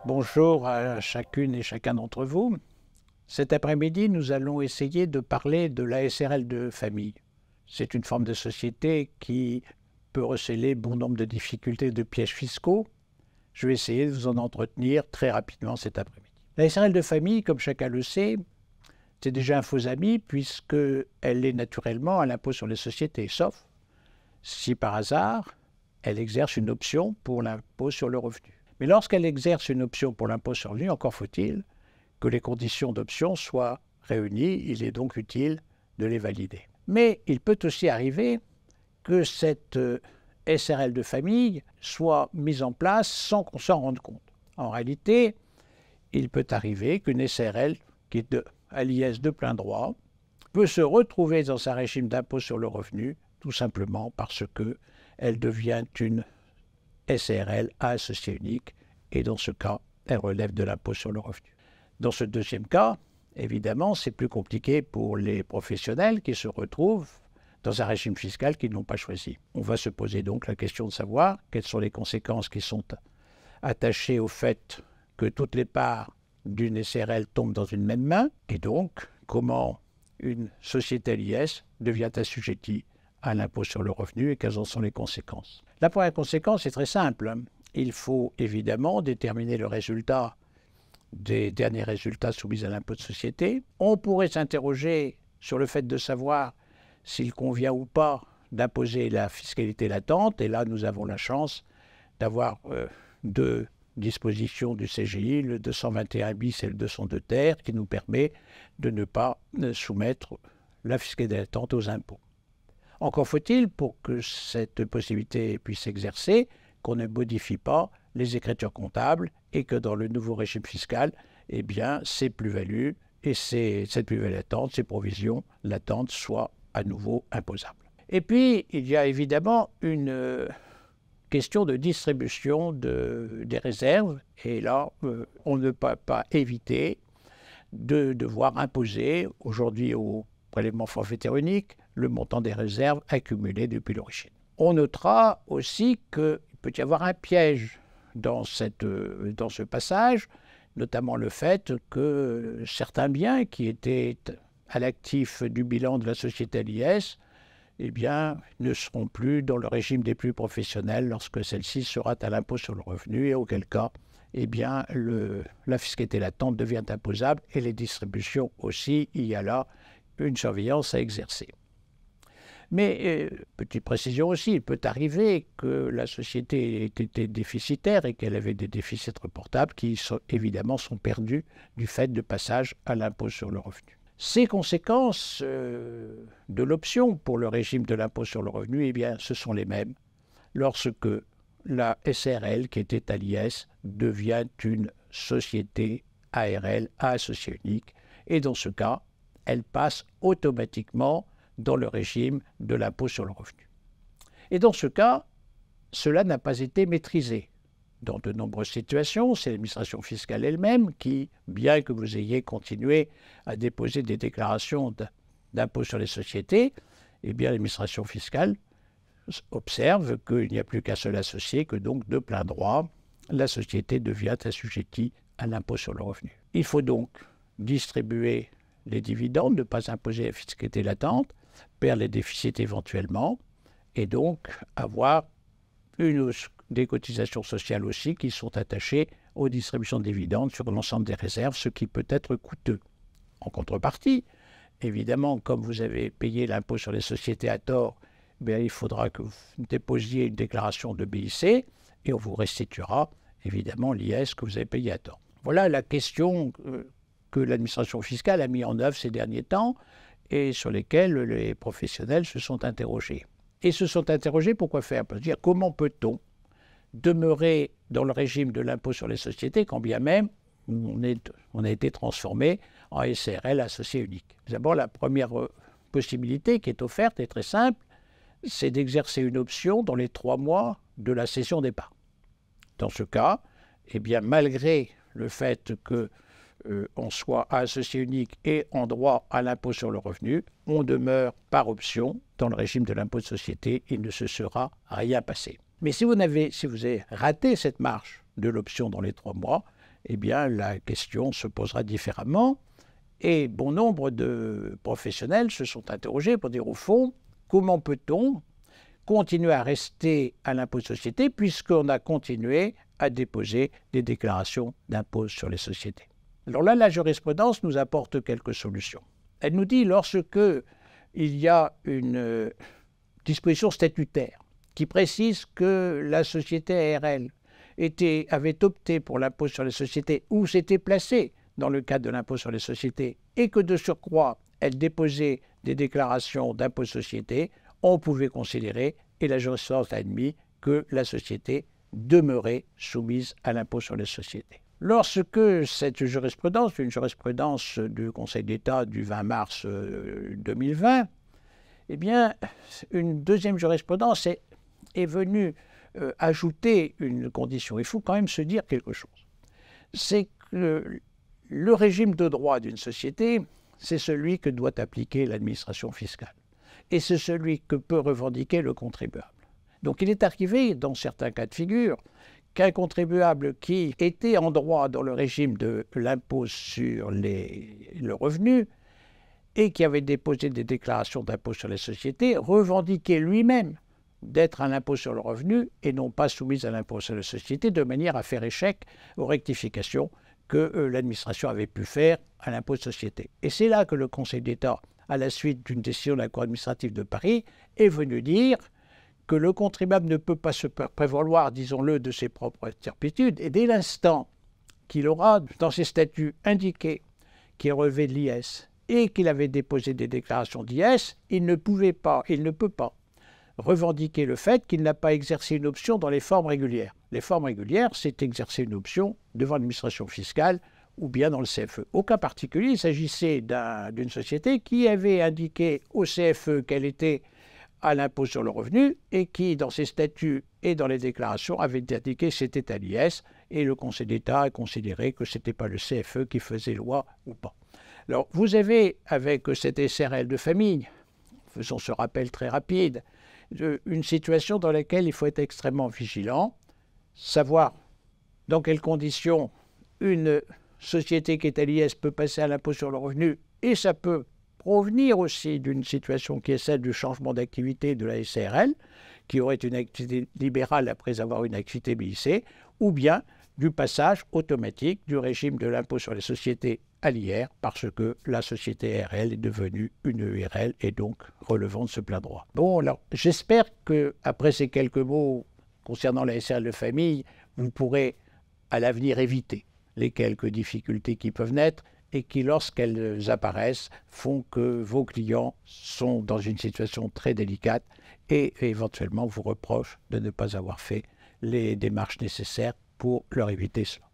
Bonjour à chacune et chacun d'entre vous. Cet après-midi, nous allons essayer de parler de la SRL de famille. C'est une forme de société qui peut recéler bon nombre de difficultés et de pièges fiscaux. Je vais essayer de vous en entretenir très rapidement cet après-midi. La SRL de famille, comme chacun le sait, c'est déjà un faux ami puisqu'elle est naturellement à l'impôt sur les sociétés, sauf si par hasard, elle exerce une option pour l'impôt sur le revenu. Mais lorsqu'elle exerce une option pour l'impôt sur le revenu, encore faut-il que les conditions d'option soient réunies. Il est donc utile de les valider. Mais il peut aussi arriver que cette SRL de famille soit mise en place sans qu'on s'en rende compte. En réalité, il peut arriver qu'une SRL qui est à l'IS de plein droit peut se retrouver dans un régime d'impôt sur le revenu tout simplement parce qu'elle devient une SRL à associé unique et dans ce cas, elle relève de l'impôt sur le revenu. Dans ce deuxième cas, évidemment, c'est plus compliqué pour les professionnels qui se retrouvent dans un régime fiscal qu'ils n'ont pas choisi. On va se poser donc la question de savoir quelles sont les conséquences qui sont attachées au fait que toutes les parts d'une SRL tombent dans une même main et donc comment une société à l'IS devient assujettie à l'impôt sur le revenu et quelles en sont les conséquences. La première conséquence est très simple. Il faut évidemment déterminer le résultat des derniers résultats soumis à l'impôt de société. On pourrait s'interroger sur le fait de savoir s'il convient ou pas d'imposer la fiscalité latente. Et là, nous avons la chance d'avoir deux dispositions du CGI, le 221 bis et le 202 ter, qui nous permet de ne pas soumettre la fiscalité latente aux impôts. Encore faut-il, pour que cette possibilité puisse s'exercer, qu'on ne modifie pas les écritures comptables et que dans le nouveau régime fiscal, eh bien, ces plus-values et cette plus-value latente, ces provisions latentes soient à nouveau imposables. Et puis, il y a évidemment une question de distribution des réserves. Et là, on ne peut pas éviter de devoir imposer aujourd'hui au prélèvement forfaitaire unique le montant des réserves accumulées depuis l'origine. On notera aussi qu'il peut y avoir un piège dans ce passage, notamment le fait que certains biens qui étaient à l'actif du bilan de la société à l'IS, eh bien, ne seront plus dans le régime des plus professionnels lorsque celle-ci sera à l'impôt sur le revenu et auquel cas, eh bien, la fiscalité latente devient imposable et les distributions aussi. Il y a là une surveillance à exercer. Mais, petite précision aussi, il peut arriver que la société ait été déficitaire et qu'elle avait des déficits reportables qui, évidemment, sont perdus du fait de passage à l'impôt sur le revenu. Ces conséquences de l'option pour le régime de l'impôt sur le revenu, eh bien, ce sont les mêmes lorsque la SRL, qui était à l'IS, devient une société ARL à associé unique. Et dans ce cas, elle passe automatiquement dans le régime de l'impôt sur le revenu. Et dans ce cas, cela n'a pas été maîtrisé. Dans de nombreuses situations, c'est l'administration fiscale elle-même qui, bien que vous ayez continué à déposer des déclarations d'impôt sur les sociétés, eh bien l'administration fiscale observe qu'il n'y a plus qu'un seul associé, que donc de plein droit, la société devient assujettie à l'impôt sur le revenu. Il faut donc distribuer les dividendes, ne pas imposer la fiscalité latente, perdre les déficits éventuellement, et donc avoir des cotisations sociales aussi qui sont attachées aux distributions de dividendes sur l'ensemble des réserves, ce qui peut être coûteux. En contrepartie, évidemment, comme vous avez payé l'impôt sur les sociétés à tort, bien, il faudra que vous déposiez une déclaration de BIC et on vous restituera évidemment l'IS que vous avez payé à tort. Voilà la question que l'administration fiscale a mis en œuvre ces derniers temps et sur lesquelles les professionnels se sont interrogés. Et se sont interrogés pour quoi faire? Pour dire comment peut-on demeurer dans le régime de l'impôt sur les sociétés quand bien même on a été transformé en SRL associé unique. D'abord, la première possibilité qui est offerte est très simple, c'est d'exercer une option dans les 3 mois de la cession des parts. Dans ce cas, eh bien, malgré le fait que on soit associé unique et en droit à l'impôt sur le revenu, on demeure par option dans le régime de l'impôt de société. Il ne se sera rien passé. Mais si vous avez raté cette marche de l'option dans les 3 mois, eh bien la question se posera différemment. Et bon nombre de professionnels se sont interrogés pour dire au fond, comment peut-on continuer à rester à l'impôt de société puisqu'on a continué à déposer des déclarations d'impôt sur les sociétés. Alors là, la jurisprudence nous apporte quelques solutions. Elle nous dit lorsque il y a une disposition statutaire qui précise que la société ARL avait opté pour l'impôt sur les sociétés ou s'était placée dans le cadre de l'impôt sur les sociétés et que de surcroît, elle déposait des déclarations d'impôt de société, on pouvait considérer, et la jurisprudence a admis, que la société demeurait soumise à l'impôt sur les sociétés. Lorsque cette jurisprudence, une jurisprudence du Conseil d'État du 20 mars 2020, eh bien, une deuxième jurisprudence est venue ajouter une condition. Il faut quand même se dire quelque chose. C'est que le régime de droit d'une société, c'est celui que doit appliquer l'administration fiscale. Et c'est celui que peut revendiquer le contribuable. Donc il est arrivé, dans certains cas de figure, qu'un contribuable qui était en droit dans le régime de l'impôt sur le revenu et qui avait déposé des déclarations d'impôt sur les sociétés revendiquait lui-même d'être un impôt sur le revenu et non pas soumis à l'impôt sur les sociétés, de manière à faire échec aux rectifications que l'administration avait pu faire à l'impôt de société. Et c'est là que le Conseil d'État, à la suite d'une décision de la Cour administrative de Paris, est venu dire que le contribuable ne peut pas se prévaloir, disons-le, de ses propres turpitudes, et dès l'instant qu'il aura dans ses statuts indiqué qu'il est relevé de l'IS et qu'il avait déposé des déclarations d'IS, il ne peut pas revendiquer le fait qu'il n'a pas exercé une option dans les formes régulières. Les formes régulières, c'est exercer une option devant l'administration fiscale ou bien dans le CFE. Au cas particulier, il s'agissait d'une société qui avait indiqué au CFE qu'elle était à l'impôt sur le revenu et qui, dans ses statuts et dans les déclarations, avait indiqué que c'était à l'IS et le Conseil d'État a considéré que ce n'était pas le CFE qui faisait loi ou pas. Alors, vous avez, avec cette SRL de famille, faisons ce rappel très rapide, une situation dans laquelle il faut être extrêmement vigilant, savoir dans quelles conditions une société qui est à l'IS peut passer à l'impôt sur le revenu, et ça peut provenir aussi d'une situation qui est celle du changement d'activité de la SARL, qui aurait une activité libérale après avoir une activité BIC, ou bien du passage automatique du régime de l'impôt sur les sociétés à l'IR, parce que la société ARL est devenue une URL et donc relevant de ce plein droit. Bon, alors j'espère qu'après ces quelques mots concernant la SARL de famille, vous pourrez à l'avenir éviter les quelques difficultés qui peuvent naître et qui, lorsqu'elles apparaissent, font que vos clients sont dans une situation très délicate et éventuellement vous reprochent de ne pas avoir fait les démarches nécessaires pour leur éviter cela.